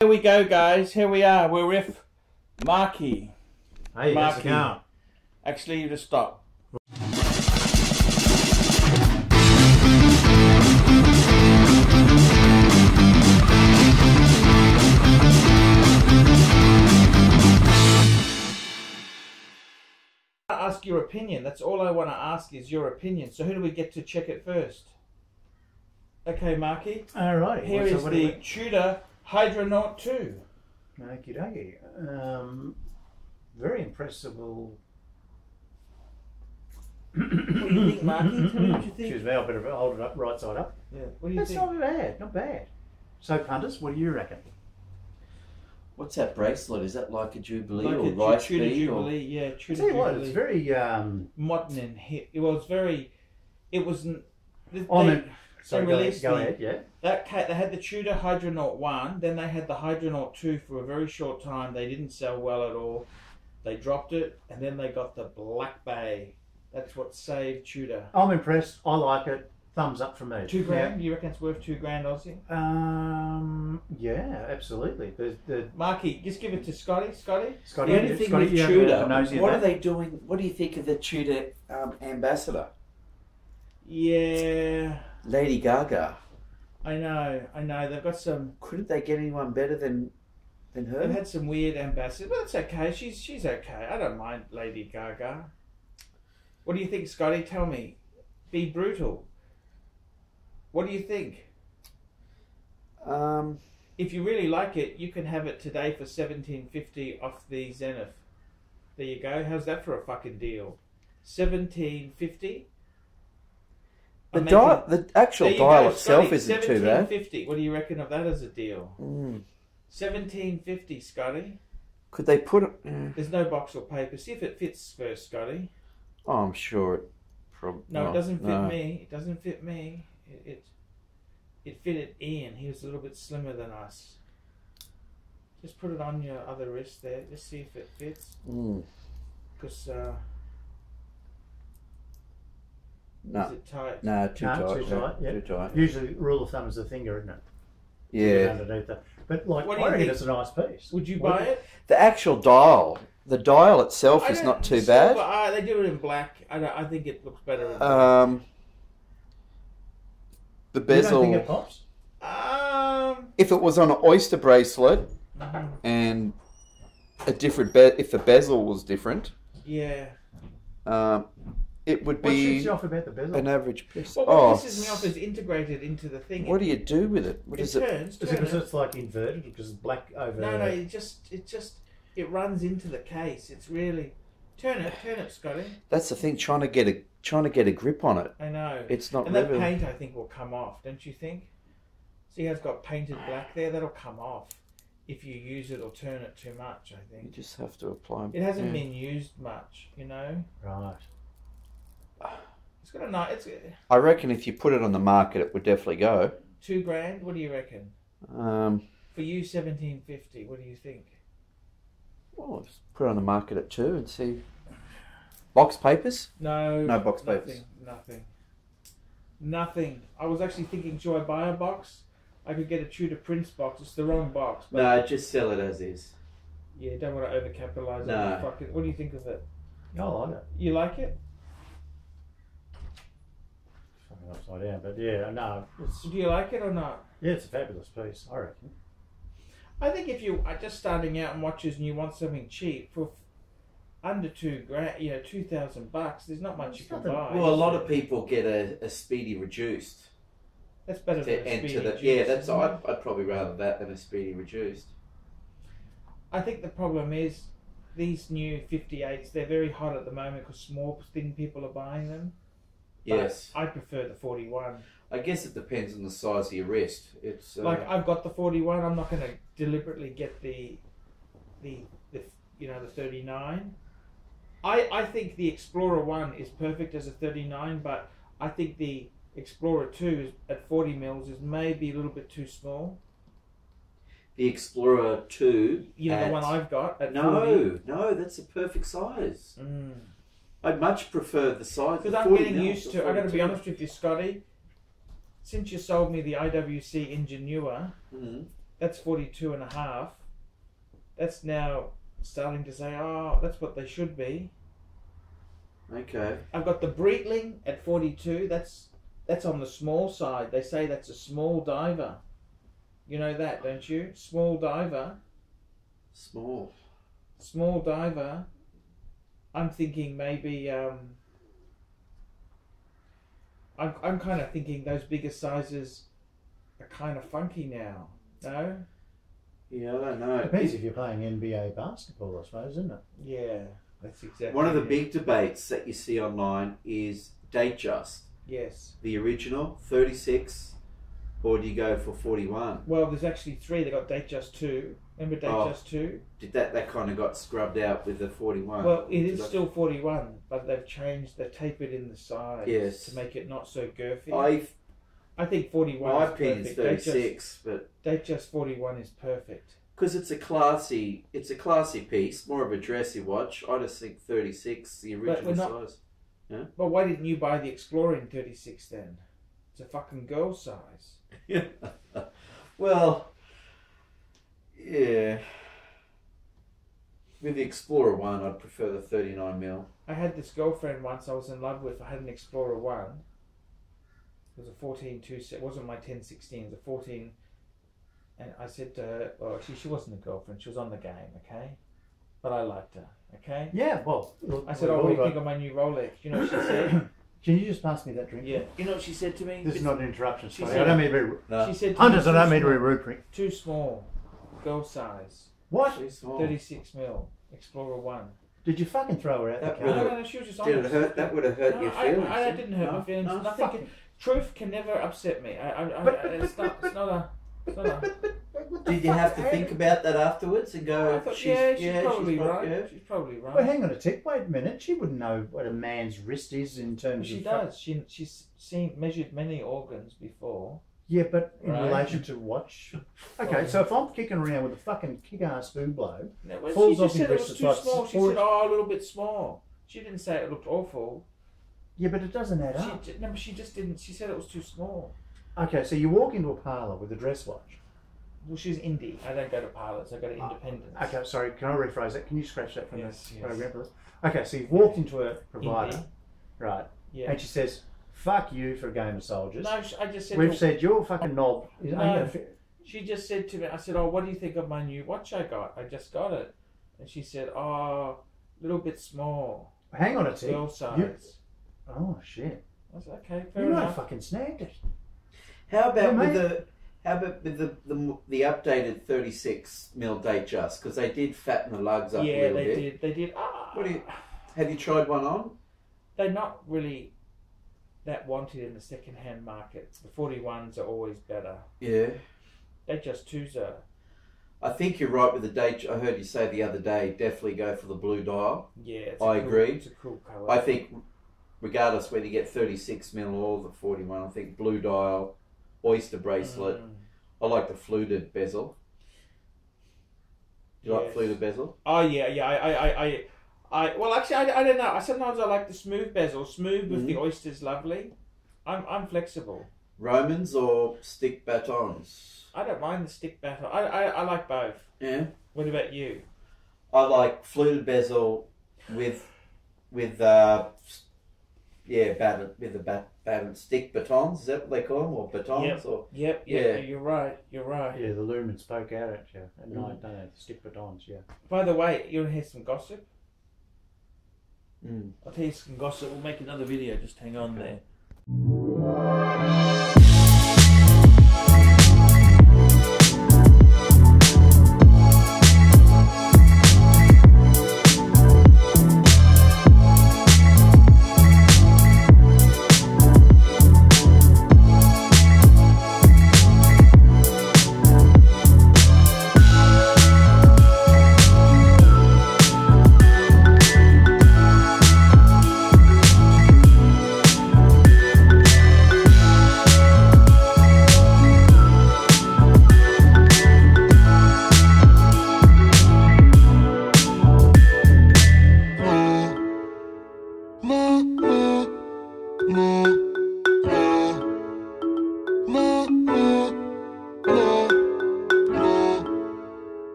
Here we go, guys. Here we are. We're with Marky. Hey, how's it going? Actually, you just stop. Ask your opinion. That's all I want to ask is your opinion. So who do we get to check it first? Okay, Marky. Alright. Here is the Tudor Hydronaut 2. Okie dokie. Very impressive. What do you think, Marky? Tell me what you think. Excuse me, I better hold it up right side up. Yeah. What do you think? That's not bad, not bad. So, punters, what do you reckon? What's that bracelet? Is that like a Jubilee Like or a rice Tudor bead? Jubilee, yeah, Tudor Tell you what, Jubilee. it's very modern and hip. It was very. It wasn't. sorry, go ahead, yeah. They had the Tudor Hydronaut 1, then they had the Hydronaut 2 for a very short time. They didn't sell well at all. They dropped it, and then they got the Black Bay. That's what saved Tudor. I'm impressed. I like it. Thumbs up from me. $2 grand? You reckon it's worth $2 grand Aussie? Yeah, absolutely. Marky, just give it to Scotty. Scotty, The only thing with Tudor, what what are they doing? What do you think of the Tudor ambassador? Yeah. Lady Gaga. I know. They've got some. Couldn't they get anyone better than her? They've had some weird ambassadors, but it's okay. She's okay. I don't mind Lady Gaga. What do you think, Scotty? Tell me. Be brutal. What do you think? If you really like it, you can have it today for $17.50 off the Zenith. There you go. How's that for a fucking deal? $17.50. The actual dial itself isn't too bad. $17.50. What do you reckon of that as a deal? $17.50, Scotty. Could they put it? There's no box or paper. See if it fits first, Scotty. Oh, I'm sure it probably. No, it doesn't fit me. It doesn't fit me. It fitted Ian. He was a little bit slimmer than us. Just put it on your other wrist there. Just see if it fits. Because no. Is it tight? No, too tight. Too tight. Yeah. Too tight. Usually, rule of thumb is the finger, isn't it? Yeah. Underneath that. But like, What do you I reckon think? it's a nice piece. Would you buy it? The actual dial. The dial itself is not too bad. They do it in black. I think it looks better in black. The bezel. You don't think it pops? If it was on an oyster bracelet and a different if the bezel was different, yeah, it would What be shoots you off about the bezel? an average piece. Well, what pisses me off is integrated into the thing. What do you do with it? What it is turns. it? Is it because it's like inverted because it's black over? No, it runs into the case. It's really turn it, Scotty. That's the thing. Trying to get a grip on it. I know. It's not. And that paint, I think, will come off. Don't you think? See how it's got painted black there? That'll come off if you use it or turn it too much. I think. You just have to apply. It hasn't been used much, you know. Right. It's got a nice. I reckon if you put it on the market, it would definitely go. $2 grand. What do you reckon? For you, $17.50. What do you think? Well, just put it on the market at 2 and see. Box papers? No box papers. Nothing. I was actually thinking, should I buy a box? I could get a Tudor Prince box. It's the wrong box. But No, just sell it as is. yeah, don't want to overcapitalize it. No. What do you think of it? I like it. You like it? Fucking upside down, but yeah, no. Do you like it or not? Yeah, it's a fabulous piece, I reckon. I think if you are just starting out and watches and you want something cheap for under $2 grand, $2,000, there's not much you can buy. Well, a lot of people get a speedy reduced. That's better than a speedy reduced. Yeah, that's. I'd probably rather that than a speedy reduced. I think the problem is these new 58s. They're very hot at the moment because small, thin people are buying them. Yes, I prefer the 41. I guess it depends on the size of your wrist. It's like I've got the 41. I'm not going to deliberately get the 39. I think the Explorer 1 is perfect as a 39, but I think the Explorer 2 is at 40 mils is maybe a little bit too small. The Explorer 2, the one I've got at 40. No, that's a perfect size. I'd much prefer the size. Because I'm getting used to. I got to be honest with you, Scotty. Since you sold me the IWC Ingenua, That's 42.5. That's now starting to say, oh, that's what they should be. Okay. I've got the Breitling at 42. That's on the small side. They say that's a small diver. You know that, don't you? Small diver. Small. Small diver. I'm thinking maybe. I'm kind of thinking those bigger sizes are kind of funky now. No. Yeah, I don't know. Depends if you're playing NBA basketball, I suppose, isn't it? Yeah, that's exactly. One of the it. big debates that you see online is date just. Yes. The original 36, or do you go for 41? Well, there's actually 3. They got Date Just 2. Remember Date Just 2? Did that kind of got scrubbed out with the 41? Well, it is still 41, but they've tapered in the sides to make it not so girthy. I think 41 my is opinion's perfect. 36, but Date Just 41 is perfect. because it's a classy piece, more of a dressy watch. I just think 36, the original size. But why didn't you buy the Explorer in 36 then? It's a fucking girl size. Well, yeah. With the Explorer 1, I'd prefer the 39mm. I had this girlfriend once I was in love with. I had an Explorer 1. It was a 14-2. It wasn't my 1016. It was a 14. And I said to her, well, actually, she wasn't a girlfriend. She was on the game, okay? But I liked her, okay? Yeah, well. I said, oh, what do you think of my new Rolex? You know what she said? Can you just pass me that drink? Yeah. You know what she said to me? This is not an interruption. She Sorry. said- I don't mean to be. No. She said to Hunters, me, I don't mean to be rude. too small. Girl size. What? Too small. 36mm. Explorer 1. Did you fucking throw her out the That car? really- No, she was just Did honest. it hurt? That would have hurt your feelings. I didn't hurt No? my feelings. No, Nothing. fuck. Truth can never upset me. It's not a. Did you have to think about that afterwards and go? I thought, she's probably right. Yeah. She's probably right. Well, hang on a tick. Wait a minute. She wouldn't know what a man's wrist is in terms She of. does. She's measured many organs before. Yeah, but in Right. relation to watch. Okay, so if I'm kicking around with a fucking kick-ass booblo, No, well, Falls she off just your said it wrist, was it's too like small. She support- said, "Oh, a little bit small." She didn't say it looked awful. yeah, but it doesn't add up. She just didn't. She said it was too small. Okay, so you walk into a parlour with a dress watch. Well, she's indie. I don't go to parlours. I go to independents. Okay, sorry, can I rephrase that? Can you scratch that from Yes, the yes. program, please? Okay, so you've walked into a provider, Indie. right, Yeah. and she says, fuck you for a game of soldiers. No, I just said. We've to- said you're a fucking knob. No. She just said to me, I said, "Oh, what do you think of my new watch I got? I just got it." And she said, "Oh, a little bit small. Hang on a tick. Girl size." Oh, shit. I said, "Okay, fair You might have enough." fucking snagged it. How about Yeah, with mate. the updated 36mm date just? Because they did fatten the lugs up a Yeah, little they bit. did. They did. Have you tried one on? They're not really that wanted in the second-hand market. The 41s are always better. Yeah. They just twos are. I think you're right with the date. I heard you say the other day, definitely go for the blue dial. Yeah, it's I agree. It's a cool colour. I think, regardless whether you get 36mm or the 41, I think blue dial, oyster bracelet. I like the fluted bezel. Do you like Yes. fluted bezel? Oh yeah. Well, actually, I don't know. Sometimes I like the smooth bezel. Smooth with the oyster's lovely. I'm flexible. Romans or stick batons? I don't mind the stick batter. I like both. Yeah. What about you? I like fluted bezel with battered stick batons. Is that what they call them, or batons? Yep. Or Yep. Yeah. You're right. You're right. Yeah, the lumens poke out at you at night, don't they? The stick batons, yeah. By the way, you want to hear some gossip? Mm. I'll tell you some gossip. We'll make another video. Just hang on there.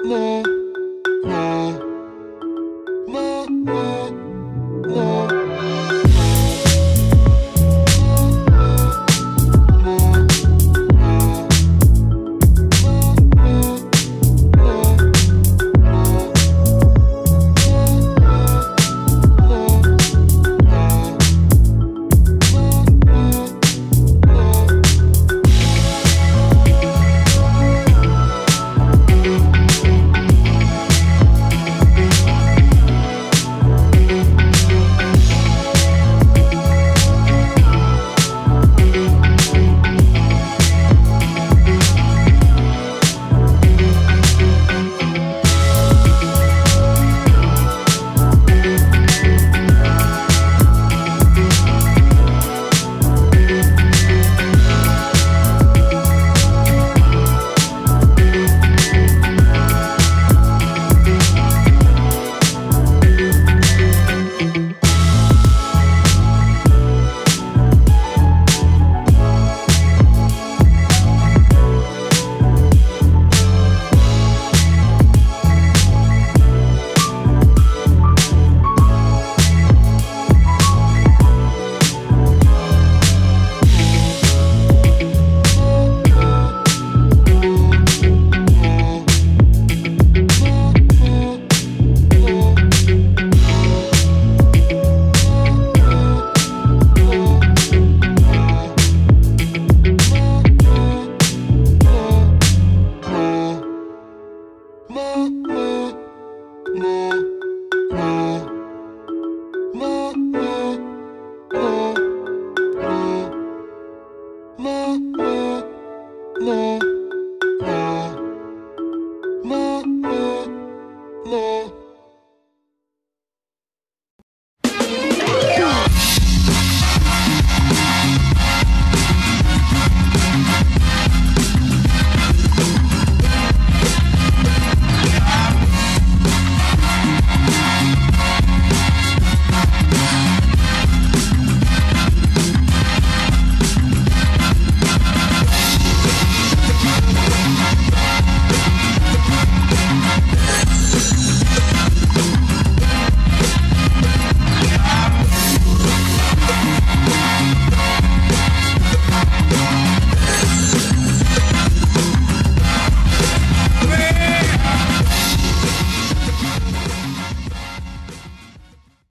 more.